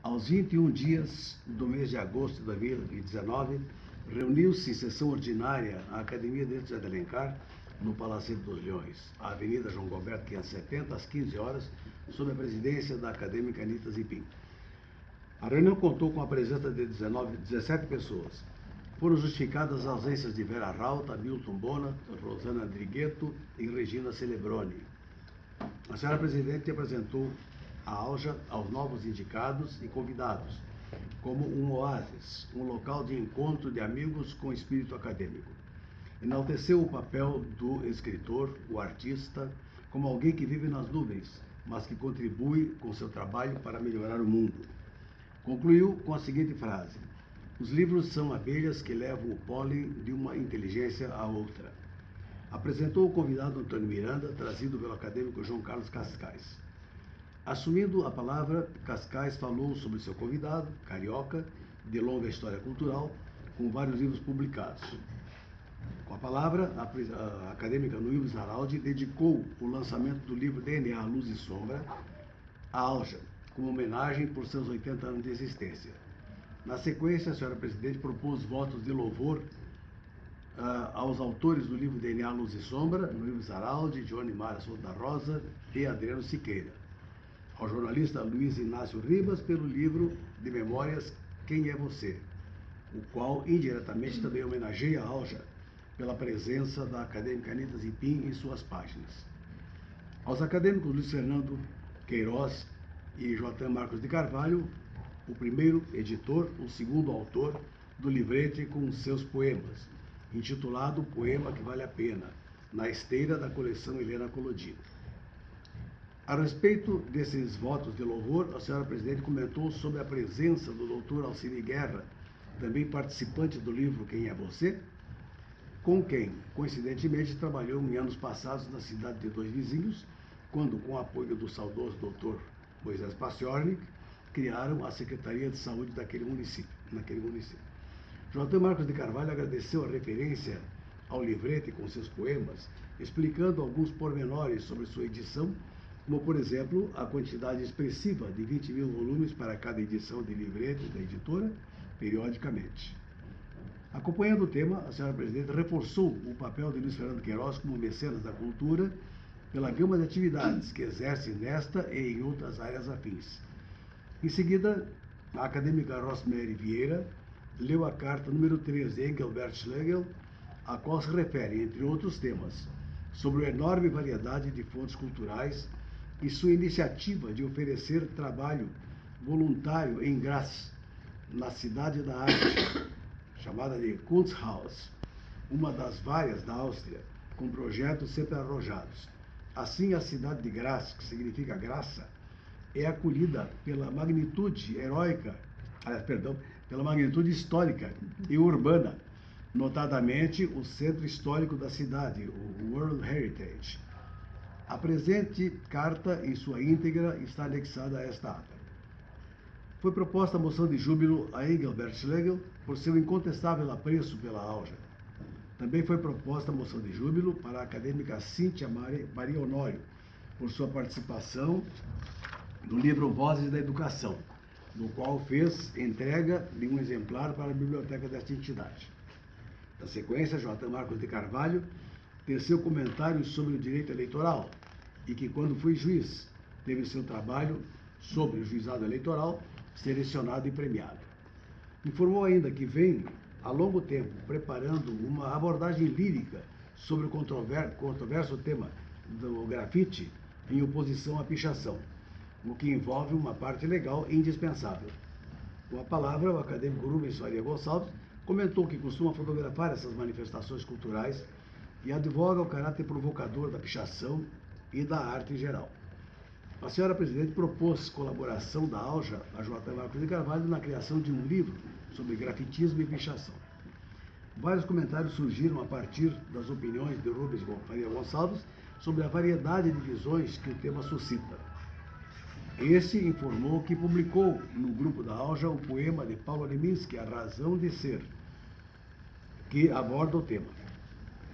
Aos 21 dias do mês de agosto de 2019, reuniu-se em sessão ordinária a Academia de José de Alencar, no Palacete dos Leões, a Avenida João Goberto 570, às 15 horas, sob a presidência da acadêmica Anita Zipim. A reunião contou com a presença de 17 pessoas. Foram justificadas as ausências de Vera Rauta, Milton Bona, Rosana Drigueto e Regina Celebroni. A senhora presidente apresentou a ALJA aos novos indicados e convidados como um oásis, um local de encontro de amigos com espírito acadêmico. Enalteceu o papel do escritor, o artista, como alguém que vive nas nuvens, mas que contribui com seu trabalho para melhorar o mundo. Concluiu com a seguinte frase: os livros são abelhas que levam o pólen de uma inteligência a outra. Apresentou o convidado Antônio Miranda, trazido pelo acadêmico João Carlos Cascais. Assumindo a palavra, Cascais falou sobre seu convidado, carioca, de longa história cultural, com vários livros publicados. Com a palavra, a acadêmica Nuilde Zaraldi dedicou o lançamento do livro DNA, Luz e Sombra, à ALJA, como homenagem por seus 80 anos de existência. Na sequência, a senhora presidente propôs votos de louvor aos autores do livro DNA, Luz e Sombra, Nuilde Zaraldi, Johnny Mara Souza da Rosa e Adriano Siqueira. Ao jornalista Luiz Inácio Ribas pelo livro de memórias Quem é Você, o qual indiretamente também homenageia a ALJA pela presença da acadêmica Anita Zipim em suas páginas. Aos acadêmicos Luiz Fernando Queiroz e Joatan Marcos de Carvalho, o primeiro editor, o segundo autor do livrete com seus poemas, intitulado O Poema que Vale a Pena, na esteira da coleção Helena Collodi. A respeito desses votos de louvor, a senhora presidente comentou sobre a presença do doutor Alcine Guerra, também participante do livro Quem é Você, com quem, coincidentemente, trabalhou em anos passados na cidade de Dois Vizinhos, quando, com o apoio do saudoso doutor Moisés Paciornik, criaram a Secretaria de Saúde naquele município. Joatan Marcos de Carvalho agradeceu a referência ao livrete com seus poemas, explicando alguns pormenores sobre sua edição, como, por exemplo, a quantidade expressiva de 20 mil volumes para cada edição de livrete da editora, periodicamente. Acompanhando o tema, a senhora presidente reforçou o papel de Luiz Fernando Queiroz como mecenas da cultura pela gama de atividades que exerce nesta e em outras áreas afins. Em seguida, a acadêmica Rosemary Vieira leu a carta número 3 de Engelbert Schlegel, a qual se refere, entre outros temas, sobre a enorme variedade de fontes culturais e sua iniciativa de oferecer trabalho voluntário em Graz, na Cidade da Arte, chamada de Kunsthaus, uma das várias da Áustria, com projetos sempre arrojados. Assim, a cidade de Graz, que significa graça, é acolhida pela magnitude pela magnitude histórica e urbana, notadamente o centro histórico da cidade, o World Heritage. A presente carta, em sua íntegra, está anexada a esta ata. Foi proposta a moção de júbilo a Engelbert Schlegel por seu incontestável apreço pela ALJA. Também foi proposta a moção de júbilo para a acadêmica Cíntia Maria Honório, por sua participação no livro Vozes da Educação, no qual fez entrega de um exemplar para a biblioteca desta entidade. Na sequência, Joatan Marcos de Carvalho teceu comentários sobre o direito eleitoral e que, quando foi juiz, teve seu trabalho sobre o juizado eleitoral selecionado e premiado. Informou ainda que vem, há longo tempo, preparando uma abordagem lírica sobre o controverso tema do grafite em oposição à pichação, o que envolve uma parte legal e indispensável. Com a palavra, o acadêmico Rubens Faria Gonçalves comentou que costuma fotografar essas manifestações culturais e advoga o caráter provocador da pichação e da arte em geral. A senhora presidente propôs colaboração da ALJA a Joatan Marcos de Carvalho na criação de um livro sobre grafitismo e pichação. Vários comentários surgiram a partir das opiniões de Rubens Faria Gonçalves sobre a variedade de visões que o tema suscita. Esse informou que publicou no grupo da ALJA o poema de Paulo Leminski, A Razão de Ser, que aborda o tema.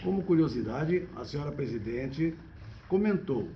Como curiosidade, a senhora presidente comentou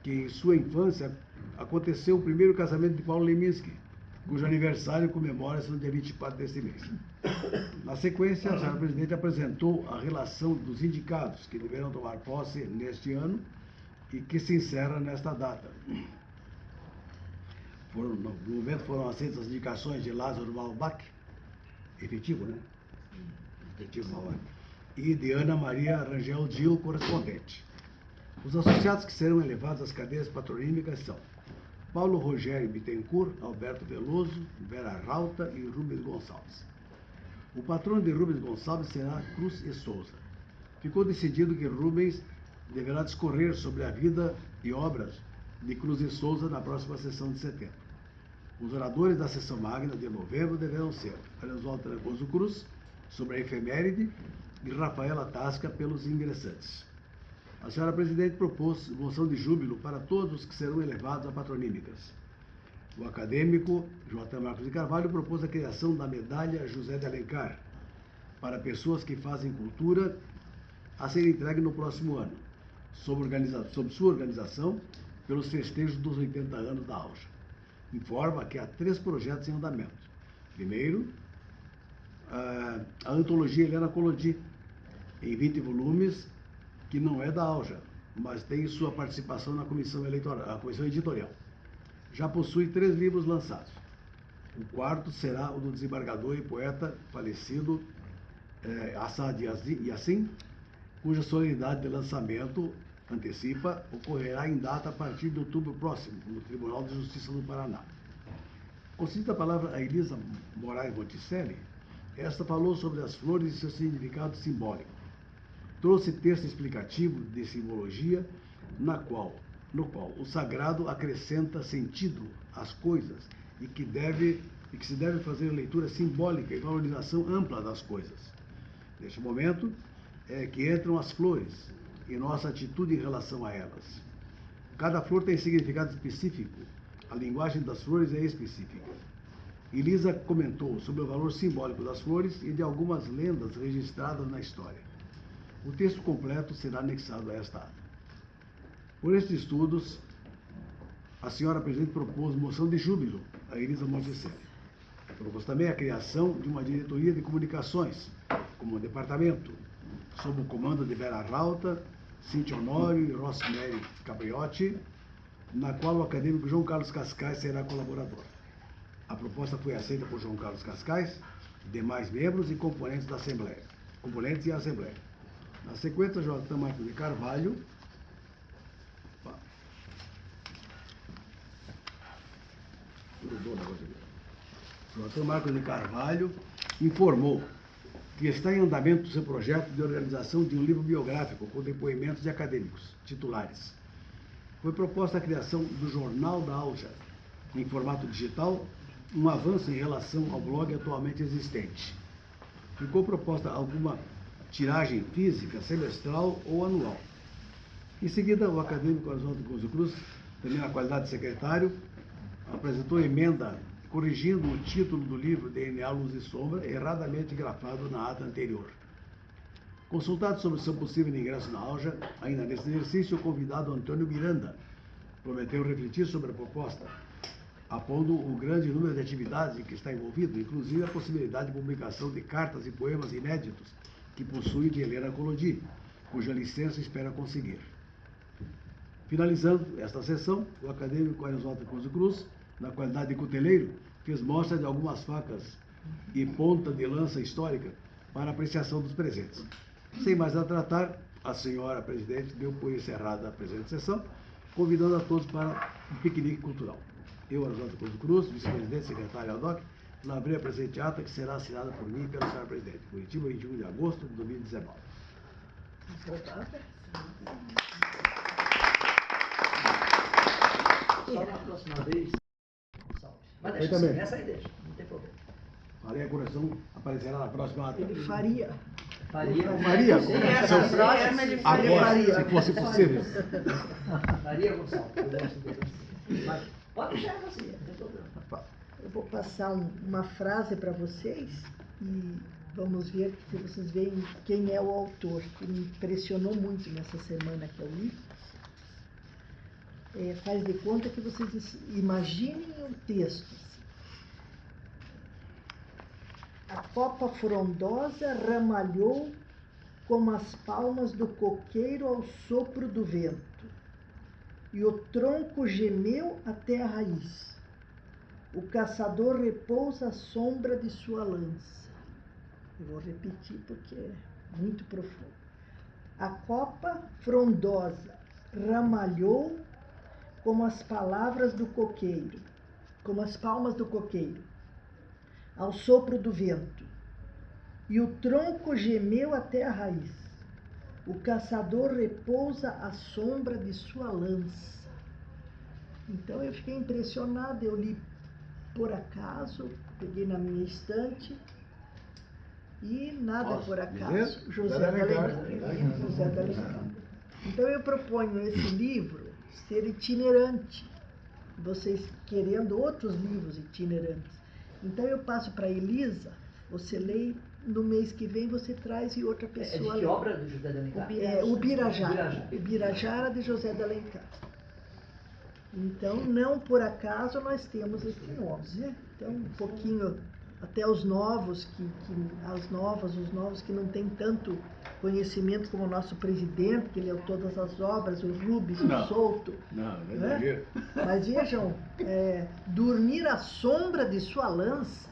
que em sua infância aconteceu o primeiro casamento de Paulo Leminski, cujo aniversário comemora-se no dia 24 deste mês. Na sequência, a senhora presidente apresentou a relação dos indicados que deverão tomar posse neste ano e que se encerra nesta data. No momento foram aceitas as indicações de Lázaro Malbach, efetivo, né? Efetivo Malbach, e de Ana Maria Rangel Gil, correspondente. Os associados que serão elevados às cadeiras patronímicas são Paulo Rogério Bittencourt, Alberto Veloso, Vera Rauta e Rubens Gonçalves. O patrono de Rubens Gonçalves será Cruz e Souza. Ficou decidido que Rubens deverá discorrer sobre a vida e obras de Cruz e Souza na próxima sessão de setembro. Os oradores da sessão magna de novembro deverão ser Ariovaldo Trancoso Cruz, sobre a efeméride, e Rafaela Tasca, pelos ingressantes. A senhora presidente propôs moção de júbilo para todos os que serão elevados a patronímicas. O acadêmico J. Marcos de Carvalho propôs a criação da medalha José de Alencar para pessoas que fazem cultura, a ser entregue no próximo ano, sob sua organização, pelos festejos dos 80 anos da AUJA. Informa que há 3 projetos em andamento. Primeiro, a antologia Helena Collodi, em 20 volumes, que não é da AUJA, mas tem sua participação na comissão editorial. Já possui 3 livros lançados. O quarto será o do desembargador e poeta falecido Assad Yassin, cuja solenidade de lançamento, antecipa, ocorrerá em data a partir de outubro próximo, no Tribunal de Justiça do Paraná. Concedida a palavra a Elisa Moraes Monticelli, esta falou sobre as flores e seu significado simbólico. Trouxe texto explicativo de simbologia, no qual o sagrado acrescenta sentido às coisas e que se deve fazer leitura simbólica e valorização ampla das coisas. Neste momento é que entram as flores e nossa atitude em relação a elas. Cada flor tem significado específico, a linguagem das flores é específica. Elisa comentou sobre o valor simbólico das flores e de algumas lendas registradas na história. O texto completo será anexado a esta ata. Por estes estudos, a senhora presidente propôs moção de júbilo a Elisa Monticelli. Propôs também a criação de uma diretoria de comunicações, como um departamento, sob o comando de Vera Rauta, Cíntia Honório e Rosemary Capriotti, na qual o acadêmico João Carlos Cascais será colaborador. A proposta foi aceita por João Carlos Cascais, demais membros e componentes da Assembleia. Na sequência, J. Marcos de Carvalho J. Marcos de Carvalho informou que está em andamento o seu projeto de organização de um livro biográfico com depoimentos de acadêmicos titulares. Foi proposta a criação do Jornal da AUJA, em formato digital, um avanço em relação ao blog atualmente existente. Ficou proposta alguma tiragem física, semestral ou anual. Em seguida, o acadêmico Ariovaldo Trancoso Cruz, também na qualidade de secretário, apresentou emenda corrigindo o título do livro DNA Luz e Sombra, erradamente grafado na ata anterior. Consultado sobre o seu possível ingresso na AUJA, ainda nesse exercício, o convidado Antônio Miranda prometeu refletir sobre a proposta, apondo o grande número de atividades em que está envolvido, inclusive a possibilidade de publicação de cartas e poemas inéditos que possui de Helena Collodi, cuja licença espera conseguir. Finalizando esta sessão, o acadêmico Ariovaldo Trancoso Cruz, na qualidade de cuteleiro, fez mostra de algumas facas e ponta de lança histórica para apreciação dos presentes. Sem mais a tratar, a senhora presidente deu por encerrada a presente sessão, convidando a todos para um piquenique cultural. Eu, Ariovaldo Trancoso Cruz, vice-presidente, secretário ADOC, lavrei a presente ata que será assinada por mim e pela senhora presidente. Curitiba, 21 de agosto de 2019. Só na próxima vez. Mas deixa assim, essa aí deixa, não tem problema. Maria Coração aparecerá na próxima ata. Ele faria. Faria Agora, se fosse possível. Faria, Gonçalves, eu gosto dele. Mas pode deixar assim, não tem problema. Eu vou passar uma frase para vocês e vamos ver se vocês veem quem é o autor, que me impressionou muito nessa semana que eu li. Faz de conta que vocês imaginem o texto. A copa frondosa ramalhou como as palmas do coqueiro ao sopro do vento, e o tronco gemeu até a raiz. O caçador repousa à sombra de sua lança. Eu vou repetir porque é muito profundo. A copa frondosa ramalhou como as palavras do coqueiro, como as palmas do coqueiro, ao sopro do vento, e o tronco gemeu até a raiz. O caçador repousa à sombra de sua lança. Então eu fiquei impressionada, eu li por acaso, peguei na minha estante, e nada Posso por acaso. dizer? José de Alencar. José de Alencar. Então eu proponho esse livro ser itinerante, vocês querendo outros livros itinerantes. Então eu passo para a Elisa, você lê, no mês que vem você traz e outra É de pessoa que lê. obra do José de Alencar? O Birajara. Birajara. O Birajara de José de Alencar. Então, não por acaso nós temos esse nome, né? Então, um pouquinho, até os novos, os novos que não têm tanto conhecimento como o nosso presidente, que leu todas as obras, o Rubens, o Não. Souto. Não, é né? exagero. Mas vejam, dormir à sombra de sua lança,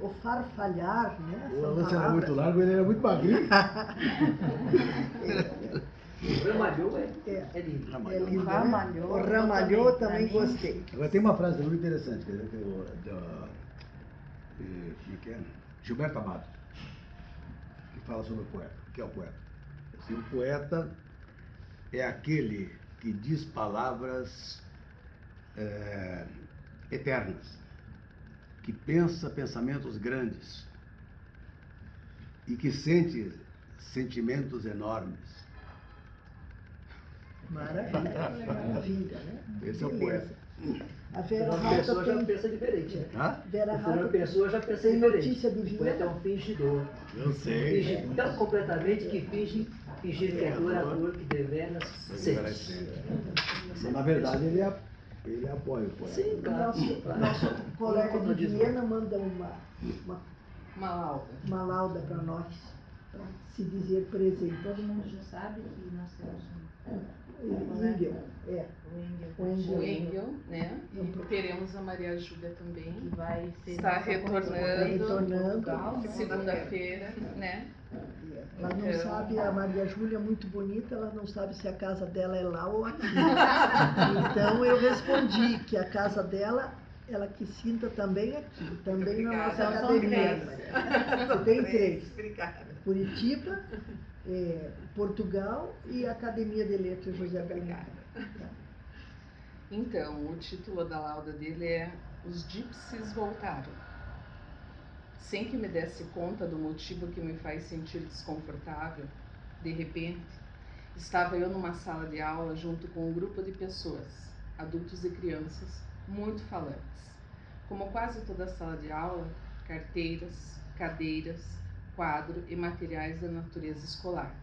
o farfalhar, né? O São lance era palavras. muito largo, ele era muito magrinho. Ramalhou é lindo. É lindo, né? Ramalhou, O eu Ramalhou também, também pra mim. gostei. Agora tem uma frase muito interessante, quer dizer, Que é? Gilberto Amado, que fala sobre o poeta. O que é o poeta? Assim, o poeta é aquele que diz palavras eternas, que pensa pensamentos grandes e que sente sentimentos enormes. Maravilha, né? Esse é o Beleza. poeta. A Vera Uma Ralta pessoa já tem, pensa diferente, né? Hã? Vera Uma Ralta pessoa já pensa tem diferente. notícia de O poeta é Viena. um fingidor. Eu sei. Finge tão completamente que fingir que é dor que deveras sente. mas na verdade ele apoia o poeta. Sim, claro. Nosso colega de Como diz o- Viena manda uma Malalda. lauda para nós, para se dizer presente. Todo mundo já sabe que nós temos Engel, o Engel, o Engel, né? E teremos a Maria Júlia também, que vai ser está nossa retornando, Retornando. segunda-feira, né? Ela não Então- sabe, a Maria Júlia é muito bonita, ela não sabe se a casa dela é lá ou aqui. Então eu respondi que a casa dela, ela que sinta também aqui, também na nossa Então, são academia. três. Você tem três. Obrigada. Curitiba, Portugal e a Academia de Letras José de Alencar. Então, o título da lauda dele é Os Gypsies Voltaram. Sem que me desse conta do motivo que me faz sentir desconfortável, de repente, estava eu numa sala de aula junto com um grupo de pessoas, adultos e crianças, muito falantes. Como quase toda sala de aula, carteiras, cadeiras, quadro e materiais da natureza escolar.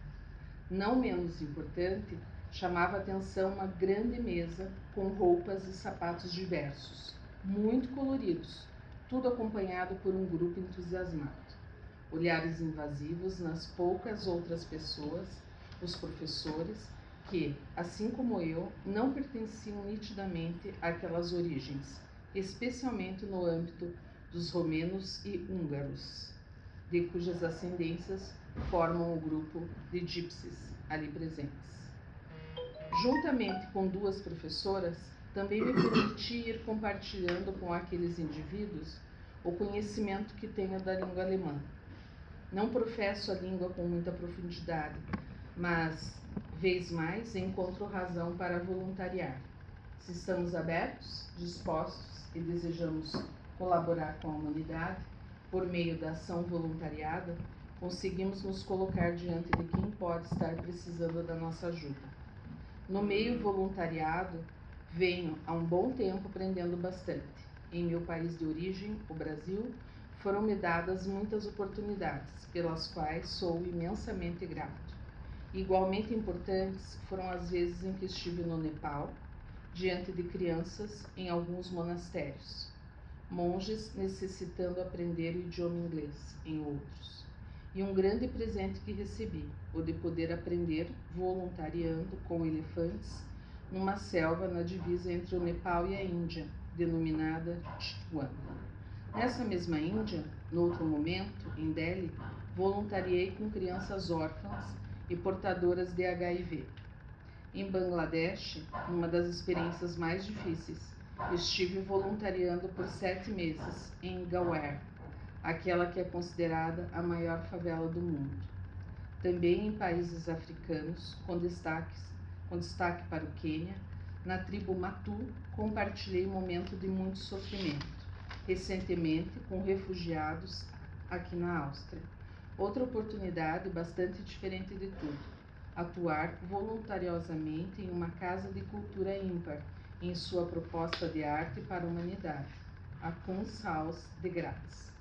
Não menos importante, chamava a atenção uma grande mesa com roupas e sapatos diversos, muito coloridos, tudo acompanhado por um grupo entusiasmado. Olhares invasivos nas poucas outras pessoas, os professores, que, assim como eu, não pertenciam nitidamente àquelas origens, especialmente no âmbito dos romenos e húngaros, de cujas ascendências formam o grupo de gypsies ali presentes. Juntamente com duas professoras, também me permiti ir compartilhando com aqueles indivíduos o conhecimento que tenho da língua alemã. Não professo a língua com muita profundidade, mas, vez mais, encontro razão para voluntariar. Se estamos abertos, dispostos e desejamos colaborar com a humanidade, por meio da ação voluntariada, conseguimos nos colocar diante de quem pode estar precisando da nossa ajuda. No meio voluntariado, venho há um bom tempo aprendendo bastante. Em meu país de origem, o Brasil, foram-me dadas muitas oportunidades, pelas quais sou imensamente grato. Igualmente importantes foram as vezes em que estive no Nepal, diante de crianças em alguns monastérios. monges necessitando aprender o idioma inglês, em outros. E um grande presente que recebi, o de poder aprender voluntariando com elefantes numa selva na divisa entre o Nepal e a Índia, denominada Chitwan. Nessa mesma Índia, noutro momento, em Delhi, voluntariei com crianças órfãs e portadoras de HIV. Em Bangladesh, numa das experiências mais difíceis, estive voluntariando por 7 meses em Gawer, aquela que é considerada a maior favela do mundo. Também em países africanos, com destaque para o Quênia, na tribo Matu, compartilhei um momento de muito sofrimento, recentemente com refugiados aqui na Áustria. Outra oportunidade bastante diferente de tudo, atuar voluntariosamente em uma casa de cultura ímpar, em sua proposta de arte para a humanidade, a Kunsthaus de Graz.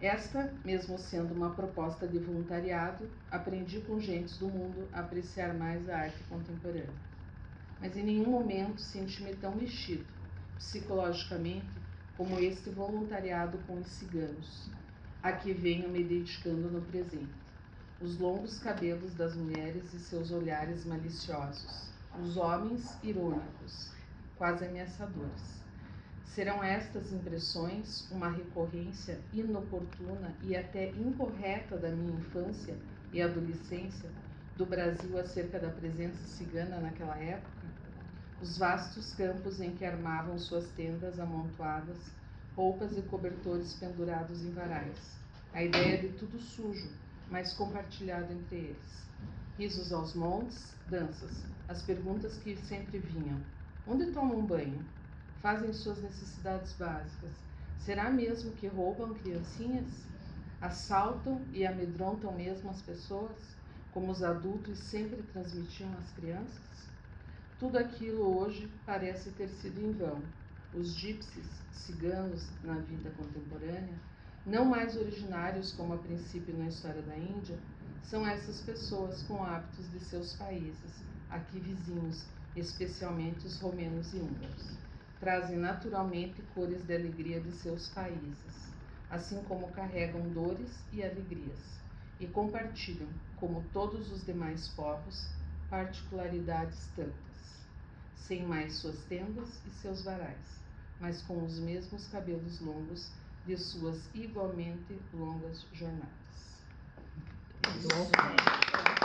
Esta, mesmo sendo uma proposta de voluntariado, aprendi com gentes do mundo a apreciar mais a arte contemporânea. Mas em nenhum momento senti-me tão mexido, psicologicamente, como este voluntariado com os ciganos, a que venho me dedicando no presente. Os longos cabelos das mulheres e seus olhares maliciosos, os homens irônicos, quase ameaçadores. Serão estas impressões uma recorrência inoportuna e até incorreta da minha infância e adolescência do Brasil acerca da presença cigana naquela época? Os vastos campos em que armavam suas tendas amontoadas, roupas e cobertores pendurados em varais. A ideia de tudo sujo, mas compartilhado entre eles. Risos aos montes, danças. As perguntas que sempre vinham. Onde tomam banho? Fazem suas necessidades básicas. Será mesmo que roubam criancinhas? Assaltam e amedrontam mesmo as pessoas, como os adultos sempre transmitiam às crianças? Tudo aquilo hoje parece ter sido em vão. Os gypsies, ciganos na vida contemporânea, não mais originários como a princípio na história da Índia, são essas pessoas com hábitos de seus países, aqui vizinhos, especialmente os romenos e húngaros. Trazem naturalmente cores de alegria de seus países, assim como carregam dores e alegrias, e compartilham, como todos os demais povos, particularidades tantas, sem mais suas tendas e seus varais, mas com os mesmos cabelos longos de suas igualmente longas jornadas. Nossa.